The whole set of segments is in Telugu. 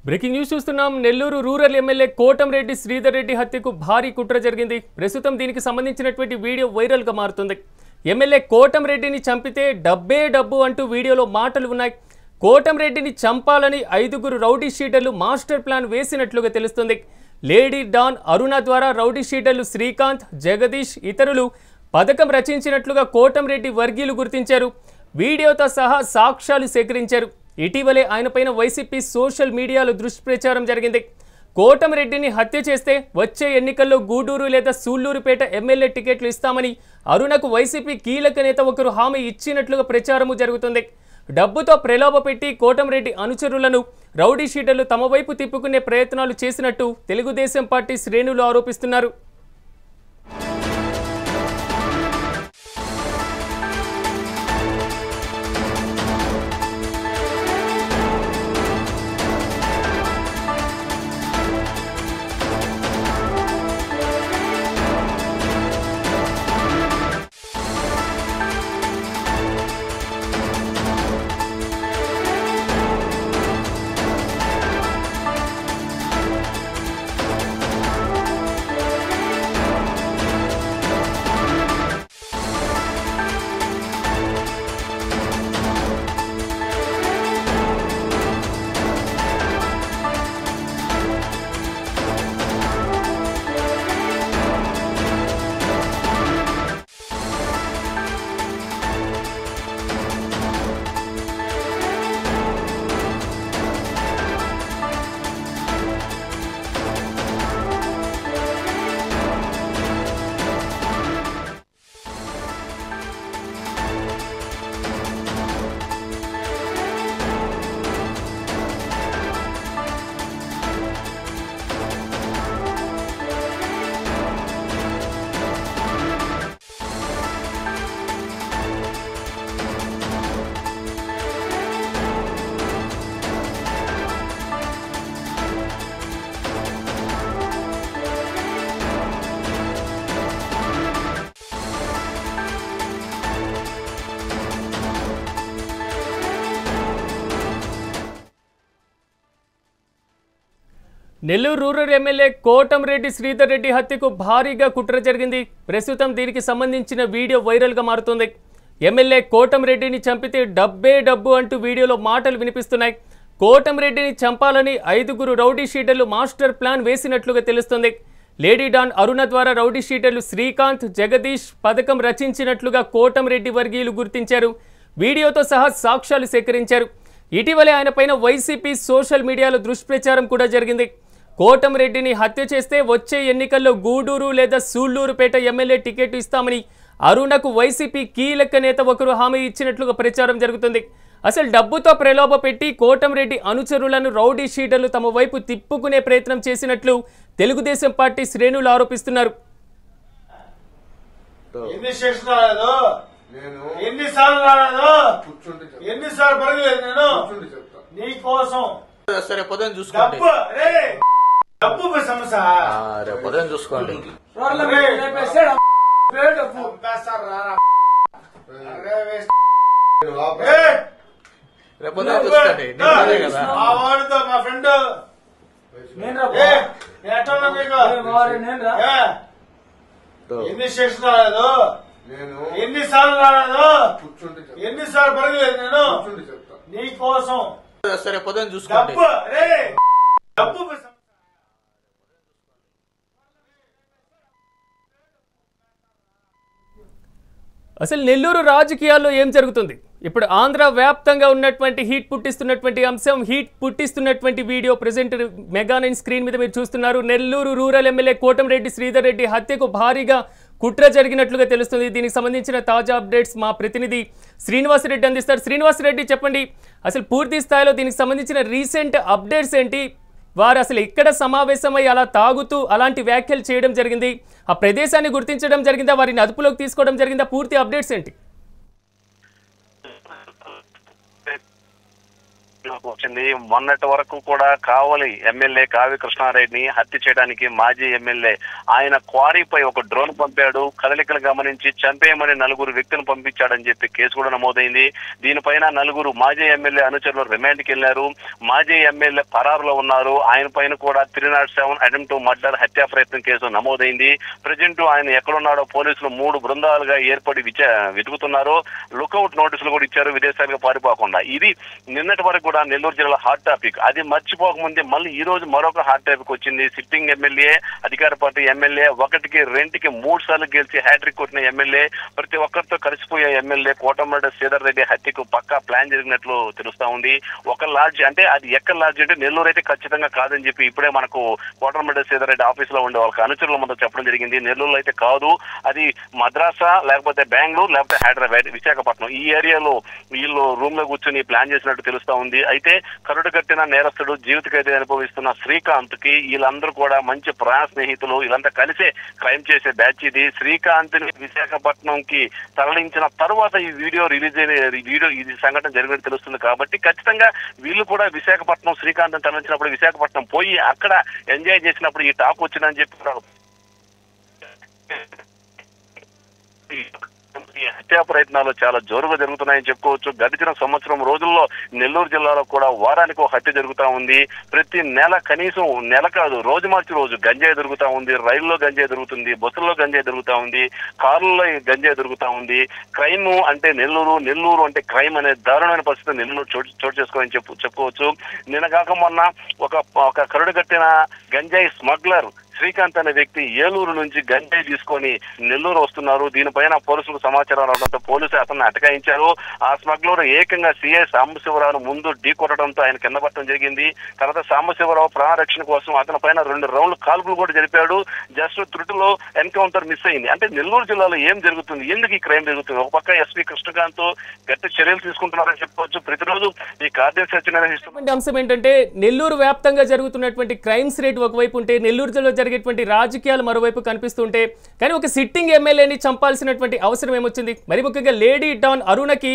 బ్రేకింగ్ న్యూస్ చూస్తున్నాం. నెల్లూరు రూరల్ ఎమ్మెల్యే కోటంరెడ్డి శ్రీధర్ రెడ్డి హత్యకు భారీ కుట్ర జరిగింది. ప్రస్తుతం దీనికి సంబంధించినటువంటి వీడియో వైరల్ గా మారుతుంది. ఎమ్మెల్యే కోటంరెడ్డిని చంపితే డబ్బే డబ్బు అంటూ వీడియోలో మాటలు ఉన్నాయి. కోటంరెడ్డిని చంపాలని 5గురు రౌడీ షీటర్లు మాస్టర్ ప్లాన్ వేసినట్లుగా తెలుస్తుంది. లేడీ డాన్ అరుణ ద్వారా రౌడీ షీటర్లు శ్రీకాంత్, జగదీష్ ఇతరులు పథకం రచించినట్లుగా కోటంరెడ్డి వర్గీయులు గుర్తించారు. వీడియోతో సహా సాక్ష్యాలు సేకరించారు. ఇటీవలే ఆయనపైన వైసీపీ సోషల్ మీడియాలో దుష్ప్రచారం జరిగింది. కోటంరెడ్డిని హత్య చేస్తే వచ్చే ఎన్నికల్లో గూడూరు లేదా సూళ్లూరుపేట ఎమ్మెల్యే టికెట్లు ఇస్తామని అరుణకు వైసీపీ కీలక నేత ఒకరు హామీ ఇచ్చినట్లుగా ప్రచారము జరుగుతుంది. డబ్బుతో ప్రలోభపెట్టి కోటంరెడ్డి అనుచరులను రౌడీ షీటర్లు తమ వైపు తిప్పుకునే ప్రయత్నాలు చేసినట్టు తెలుగుదేశం పార్టీ శ్రేణులు ఆరోపిస్తున్నారు. నెల్లూరు రూరల్ ఎమ్మెల్యే కోటంరెడ్డి శ్రీధర్ రెడ్డి హత్యకు భారీగా కుట్ర జరిగింది. ప్రస్తుతం దీనికి సంబంధించిన వీడియో వైరల్గా మారుతుంది. ఎమ్మెల్యే కోటంరెడ్డిని చంపితే డబ్బే డబ్బు అంటూ వీడియోలో మాటలు వినిపిస్తున్నాయి. కోటంరెడ్డిని చంపాలని 5గురు రౌడీ షీటర్లు మాస్టర్ ప్లాన్ వేసినట్లుగా తెలుస్తుంది. లేడీ డాన్ అరుణ ద్వారా రౌడీ షీటర్లు శ్రీకాంత్, జగదీష్ పథకం రచించినట్లుగా కోటంరెడ్డి వర్గీయులు గుర్తించారు. వీడియోతో సహా సాక్ష్యాలు సేకరించారు. ఇటీవలే ఆయనపైన వైసీపీ సోషల్ మీడియాలో దుష్ప్రచారం కూడా జరిగింది. కోటంరెడ్డిని హత్య చేస్తే వచ్చే ఎన్నికల్లో గూడూరు లేదా సూళ్లూరుపేట ఎమ్మెల్యే టికెట్ ఇస్తామని అరుణకు వైసీపీ కీలక నేత ఒకరు హామీ ఇచ్చినట్లుగా ప్రచారం జరుగుతుంది. అసలు డబ్బుతో ప్రలోభ పెట్టి కోటంరెడ్డి అనుచరులను రౌడీ షీటర్లు తమ వైపు తిప్పుకునే ప్రయత్నం చేసినట్లు తెలుగుదేశం పార్టీ శ్రేణులు ఆరోపిస్తున్నారు. చూసుకోండి. ఎన్నిసార్లు రాలేదు, ఎన్నిసార్లు పరగలేదు నేను నీ కోసం. సరే పొద్దున్న చూసుకోండి. అసలు నెల్లూరు రాజకీయాల్లో ఏం జరుగుతుంది? ఇప్పుడు ఆంధ్ర వ్యాప్తంగా ఉన్నటువంటి హీట్ పుట్టిస్తున్నటువంటి అంశం, హీట్ పుట్టిస్తున్నటువంటి వీడియో ప్రెజెంట్ మెగా9 స్క్రీన్ మీద మీరు చూస్తున్నారు. నెల్లూరు రూరల్ ఎమ్మెల్యే కోటంరెడ్డి శ్రీధర్ రెడ్డి హత్యకు భారీగా కుట్ర జరిగినట్లుగా తెలుస్తుంది. దీనికి సంబంధించిన తాజా అప్డేట్స్ మా ప్రతినిధి శ్రీనివాసరెడ్డి అందిస్తారు. శ్రీనివాసరెడ్డి, చెప్పండి, అసలు పూర్తి స్థాయిలో దీనికి సంబంధించిన రీసెంట్ అప్డేట్స్ ఏంటి? వారు అసలు ఎక్కడ సమావేశమై అలా తాగుతూ అలాంటి వ్యాఖ్యలు చేయడం జరిగింది? ఆ ప్రదేశాన్ని గుర్తించడం జరిగిందా? వారిని అదుపులోకి తీసుకోవడం జరిగిందా? పూర్తి అప్డేట్స్ ఏంటి? వచ్చింది. మొన్నటి వరకు కూడా కావలి ఎమ్మెల్యే కావి కృష్ణారెడ్డిని హత్య చేయడానికి మాజీ ఎమ్మెల్యే ఆయన క్వారీపై ఒక డ్రోన్ పంపాడు. కదలికలు గమనించి చంపేయమని 4 వ్యక్తులను పంపించాడని చెప్పి కేసు కూడా నమోదైంది. దీనిపైన 4 మాజీ ఎమ్మెల్యే అనుచరులు రిమాండ్కి వెళ్లారు. మాజీ ఎమ్మెల్యే పరారులో ఉన్నారు. ఆయన పైన కూడా 307 అటెంప్ట్ టు మర్డర్ హత్యా ప్రయత్నం కేసు నమోదైంది. ప్రజెంట్ ఆయన ఎక్కడున్నాడో పోలీసులు 3 బృందాలుగా ఏర్పడి వెతుకుతున్నారు. లుకౌట్ నోటీసులు కూడా ఇచ్చారు విదేశాలకు పారిపోకుండా. ఇది నిన్నటి వరకు కూడా నెల్లూరు జిల్లా హాట్ టాపిక్. అది మర్చిపోకముందే మళ్ళీ ఈ రోజు మరొక హాట్ టాపిక్ వచ్చింది. సిట్టింగ్ ఎమ్మెల్యే, అధికార పార్టీ ఎమ్మెల్యే, 1కి 2కి 3 సార్లు గెలిచి హ్యాట్రిక్ కొట్టిన ఎమ్మెల్యే, ప్రతి ఒక్కరితో కలిసిపోయే ఎమ్మెల్యే కోటమిరెడ్డి శ్రీధర్ రెడ్డి హత్యకు పక్కా ప్లాన్ జరిగినట్లు తెలుస్తా ఉంది. ఒక లాడ్జ్ అంటే అది ఎక్కడ లాడ్జ్ అంటే నెల్లూరు అయితే ఖచ్చితంగా కాదని చెప్పి ఇప్పుడే మనకు కోటమిరెడ్డి శ్రీధర్ రెడ్డి ఆఫీసులో ఉండే వాళ్ళకి అనుచరుల ముందు చెప్పడం జరిగింది. నెల్లూరులో అయితే కాదు, అది మద్రాసా లేకపోతే బెంగళూరు లేకపోతే హైదరాబాద్, విశాఖపట్నం ఈ ఏరియాలో వీళ్ళు రూమ్ లో కూర్చొని ప్లాన్ చేసినట్టు తెలుస్తా ఉంది. అయితే కరుడు కట్టిన నేరస్తుడు జీవిత ఖైదీ అనుభవిస్తున్న శ్రీకాంత్ కి వీళ్ళందరూ కూడా మంచి ప్రాణ స్నేహితులు. వీళ్ళంతా కలిసే క్రైమ్ చేసే బ్యాచ్ ఇది. శ్రీకాంత్ ని విశాఖపట్నం కి తరలించిన తర్వాత ఈ వీడియో రిలీజ్ ఇది సంఘటన జరిగినట్టు తెలుస్తుంది. కాబట్టి ఖచ్చితంగా వీళ్ళు కూడా విశాఖపట్నం శ్రీకాంత్ తరలించినప్పుడు విశాఖపట్నం పోయి అక్కడ ఎంజాయ్ చేసినప్పుడు ఈ టాక్ వచ్చిందని చెప్పి హత్యా ప్రయత్నాలు చాలా జోరుగా జరుగుతున్నాయని చెప్పుకోవచ్చు. గడిచిన సంవత్సరం రోజుల్లో నెల్లూరు జిల్లాలో కూడా వారానికి ఒక హత్య జరుగుతూ ఉంది. ప్రతి నెల కనీసం నెల కాదు రోజు మార్చి రోజు గంజాయి దొరుకుతా ఉంది. రైల్లో గంజాయి దొరుకుతుంది, బస్సుల్లో గంజాయి దొరుకుతా ఉంది, కారుల్లో గంజాయి దొరుకుతా ఉంది. క్రైమ్ అంటే నెల్లూరు అంటే క్రైమ్ అనే దారుణమైన పరిస్థితి నెల్లూరు చోటు చేసుకోవాలని చెప్పుకోవచ్చు. నిన్న కాక మొన్న ఒక కరుడు కట్టిన గంజాయి స్మగ్లర్ శ్రీకాంత్ అనే వ్యక్తి ఏలూరు నుంచి గంజాయి తీసుకొని నెల్లూరు వస్తున్నారు. దీనిపైన పోలీసులకు సమాచారం రావడంతో పోలీసులు అతన్ని అటకాయించారు. ఆ స్మగ్లర్ ఏకంగా సిఐ సాంబశివరావు ముందు ఢీ కొట్టడంతో ఆయన కింద పట్టడం జరిగింది. తర్వాత సాంబశివరావు ప్రాణరక్షణ కోసం అతని పైన 2 రౌండ్లు కాల్పులు కూడా జరిపాడు. జస్ట్ త్రుటిలో ఎన్కౌంటర్ మిస్ అయింది. అంటే నెల్లూరు జిల్లాలో ఏం జరుగుతుంది, ఎందుకు ఈ క్రైమ్ జరుగుతుంది? ఒక పక్క ఎస్పీ కృష్ణకాంత్ గట్టి చర్యలు తీసుకుంటున్నారని చెప్పుకోవచ్చు. ప్రతిరోజు ఈ కార్డియల్ సెర్చ్ నిర్వహిస్తున్న అంశం ఏంటంటే నెల్లూరు వ్యాప్తంగా జరుగుతున్నటువంటి క్రైమ్స్ రేట్ ఒకవైపు ఉంటే నెల్లూరు జిల్లాలో జరిగేటువంటి రాజకీయాలు మరోవైపు కనిపిస్తుంటే కానీ ఒక సిట్టింగ్ ఎమ్మెల్యేని చంపాల్సినటువంటి అవసరం ఏమొచ్చింది? మరి ముఖ్యంగా లేడీ డాన్ అరుణకి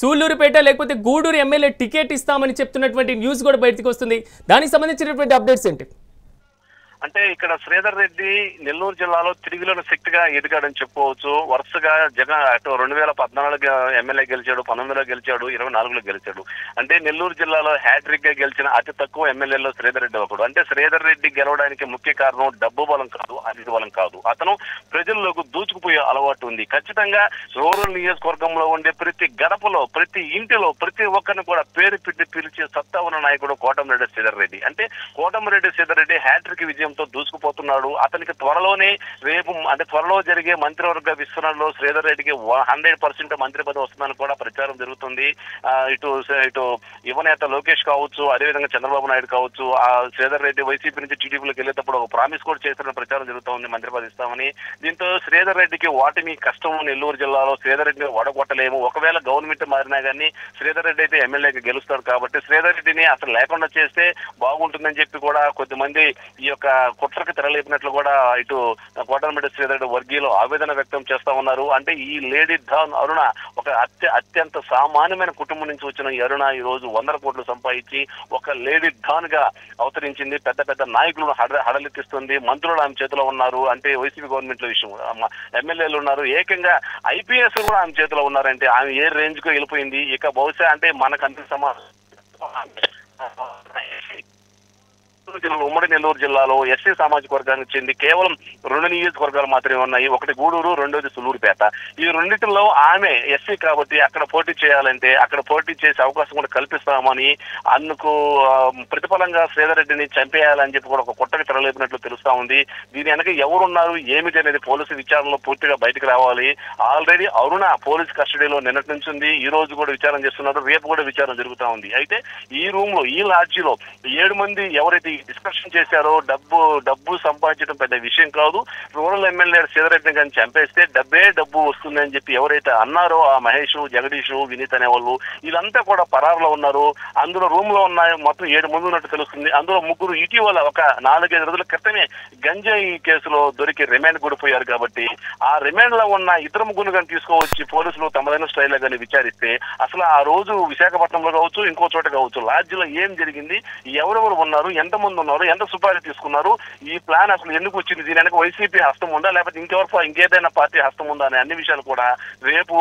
సూళ్లూరుపేట లేకపోతే గూడూరు ఎమ్మెల్యే టికెట్ ఇస్తామని చెప్తున్నటువంటి న్యూస్ కూడా బయటకు వస్తుంది. దానికి సంబంధించినటువంటి అప్డేట్స్ ఏంటి? అంటే ఇక్కడ శ్రీధర్ రెడ్డి నెల్లూరు జిల్లాలో తిరుగులేని శక్తిగా ఎదిగాడని చెప్పుకోవచ్చు. వరుసగా జగన్ అటు 2014 ఎమ్మెల్యే గెలిచాడు, 19లో గెలిచాడు, 24లో గెలిచాడు. అంటే నెల్లూరు జిల్లాలో హ్యాట్రిక్ గా గెలిచిన అతి తక్కువ ఎమ్మెల్యేలో శ్రీధర్ రెడ్డి ఒకడు. అంటే శ్రీధర్ రెడ్డి గెలవడానికి ముఖ్య కారణం డబ్బు బలం కాదు, అధిక బలం కాదు. అతను ప్రజల్లోకి దూచుకుపోయే అలవాటు ఉంది. ఖచ్చితంగా రూరల్ నియోజకవర్గంలో ఉండే ప్రతి గడపలో, ప్రతి ఇంటిలో, ప్రతి ఒక్కరిని కూడా పేరు పెట్టి పిలిచే సత్తా ఉన్న నాయకుడు కోటమిరెడ్డి శ్రీధర్ రెడ్డి. అంటే కోటమిరెడ్డి శ్రీధర్ రెడ్డి హ్యాట్రిక్ విజయం దూసుకుపోతున్నాడు. అతనికి త్వరలోనే త్వరలో జరిగే మంత్రివర్గ విస్తరణలో శ్రీధర్ రెడ్డికి 100% మంత్రి పదవి వస్తుందని కూడా ప్రచారం జరుగుతుంది. ఇటు యువనేత లోకేష్ కావచ్చు, అదేవిధంగా చంద్రబాబు నాయుడు కావచ్చు, ఆ శ్రీధర్ రెడ్డి వైసీపీ నుంచి టీడీపీలోకి వెళ్ళేటప్పుడు ఒక ప్రామిస్ కూడా చేస్తున్న ప్రచారం జరుగుతోంది, మంత్రి పదవి ఇస్తామని. దీంతో శ్రీధర్ రెడ్డికి ఓటమి కష్టం. నెల్లూరు జిల్లాలో శ్రీధర్ రెడ్డిని ఓడగొట్టలేము. ఒకవేళ గవర్నమెంట్ మారినా కానీ శ్రీధర్ రెడ్డి అయితే ఎమ్మెల్యేగా గెలుస్తాడు. కాబట్టి శ్రీధర్ రెడ్డిని అసలు లేకుండా చేస్తే బాగుంటుందని చెప్పి కూడా కొద్దిమంది ఈ యొక్క కుట్రకి తెరలేపినట్లు కూడా ఇటు కోటమిరెడ్డి శ్రీధర్ రెడ్డి వర్గీయులు ఆవేదన వ్యక్తం చేస్తా ఉన్నారు. అంటే ఈ లేడీ డాన్ అరుణ ఒక అత్యంత సామాన్యమైన కుటుంబం నుంచి వచ్చిన ఈ అరుణ ఈ రోజు 100 కోట్లు సంపాదించి ఒక లేడీ డాన్ గా అవతరించింది. పెద్ద పెద్ద నాయకులను హడలెత్తిస్తుంది. మంత్రులు ఆమె చేతిలో ఉన్నారు. అంటే వైసీపీ గవర్నమెంట్ లో విషయం, ఎమ్మెల్యేలు ఉన్నారు, ఏకంగా ఐపీఎస్ కూడా ఆమె చేతిలో ఉన్నారంటే ఆమె ఏ రేంజ్ కు వెళ్ళిపోయింది. ఇక బహుశా అంటే మనకంత ఉమ్మడి నెల్లూరు జిల్లాలో ఎస్సీ సామాజిక వర్గానికి చెంది కేవలం 2 నియోజకవర్గాలు మాత్రమే ఉన్నాయి. ఒకటి గూడూరు, రెండోది సూళ్లూరుపేట. ఈ రెండింటిలో ఆమె ఎస్సీ కాబట్టి అక్కడ పోటీ చేయాలంటే అక్కడ పోటీ చేసే అవకాశం కూడా కల్పిస్తామని అందుకు ప్రతిఫలంగా శ్రీధర్ రెడ్డిని చంపేయాలని చెప్పి కూడా ఒక కుట్రకి తెరలేపినట్లు తెలుస్తా ఉంది. దీని వెనక ఎవరున్నారు ఏమిటి అనేది పోలీసు విచారణలో పూర్తిగా బయటకు రావాలి. ఆల్రెడీ అరుణ పోలీసు కస్టడీలో నిన్నటి నుంచి ఉంది. ఈ రోజు కూడా విచారణ చేస్తున్నారు, రేపు కూడా విచారణ జరుగుతా ఉంది. అయితే ఈ రూమ్ లో, ఈ లాడ్జీలో 7 మంది ఎవరైతే డిస్కషన్ చేశారో డబ్బు సంపాదించడం పెద్ద విషయం కాదు. రూరల్ ఎమ్మెల్యే శ్రీధర్రెడ్డిని కానీ చంపేస్తే డబ్బు వస్తుందని చెప్పి ఎవరైతే అన్నారో ఆ మహేష్, జగదీష్, వినీత్ అనేవాళ్ళు వీళ్ళంతా కూడా పరారులో ఉన్నారు. అందులో రూమ్ లో ఉన్న మొత్తం 7 మంది ఉన్నట్టు తెలుస్తుంది. అందులో 3 ఇటీవల ఒక 4-5 రోజుల క్రితమే గంజాయి కేసులో దొరికి రిమాండ్ గుడిపోయారు. కాబట్టి ఆ రిమాండ్ లో ఉన్న 2 ముగ్గురు కానీ తీసుకోవచ్చి పోలీసులు తమదైన స్టైల్ గానీ విచారిస్తే అసలు ఆ రోజు విశాఖపట్నంలో కావచ్చు, ఇంకో చోట కావచ్చు, లాడ్జ్ లో ఏం జరిగింది, ఎవరెవరు ఉన్నారు, ఎంతమంది ఉన్నారు, ఎంత సుపారీ తీసుకున్నారు, ఈ ప్లాన్ అసలు ఎందుకు వచ్చింది, దీని వెనక వైసీపీ హస్తం ఉందా లేకపోతే ఇంకేదైనా పార్టీ హస్తం ఉందా అనే అన్ని విషయాలు కూడా రేపు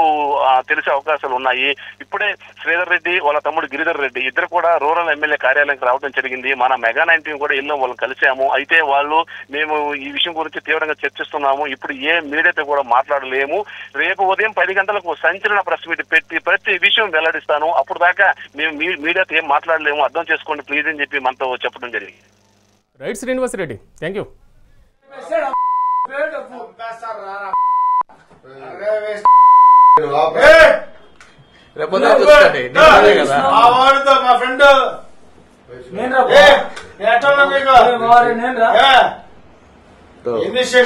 తెలిసే అవకాశాలు ఉన్నాయి. ఇప్పుడే శ్రీధర్ రెడ్డి వాళ్ళ తమ్ముడు గిరిధర్ రెడ్డి ఇద్దరు కూడా రూరల్ ఎమ్మెల్యే కార్యాలయానికి రావడం జరిగింది. మన మెగా 19 కూడా వెళ్ళాం, వాళ్ళని కలిసాము. అయితే వాళ్ళు మేము ఈ విషయం గురించి తీవ్రంగా చర్చిస్తున్నాము, ఇప్పుడు ఏ మీడియాతో కూడా మాట్లాడలేము, రేపు ఉదయం 10 గంటలకు సంచలన ప్రెస్ మీట్ పెట్టి ప్రతి విషయం వెల్లడిస్తాను, అప్పుడు దాకా మేము మీడియాతో ఏం మాట్లాడలేము, అర్థం చేసుకోండి ప్లీజ్ అని చెప్పి మనతో చెప్పడం జరిగింది. Right Srinivas Reddy, thank you. రేపు చూసుకోండి కదా మా ఫ్రెండ్ ఎన్ని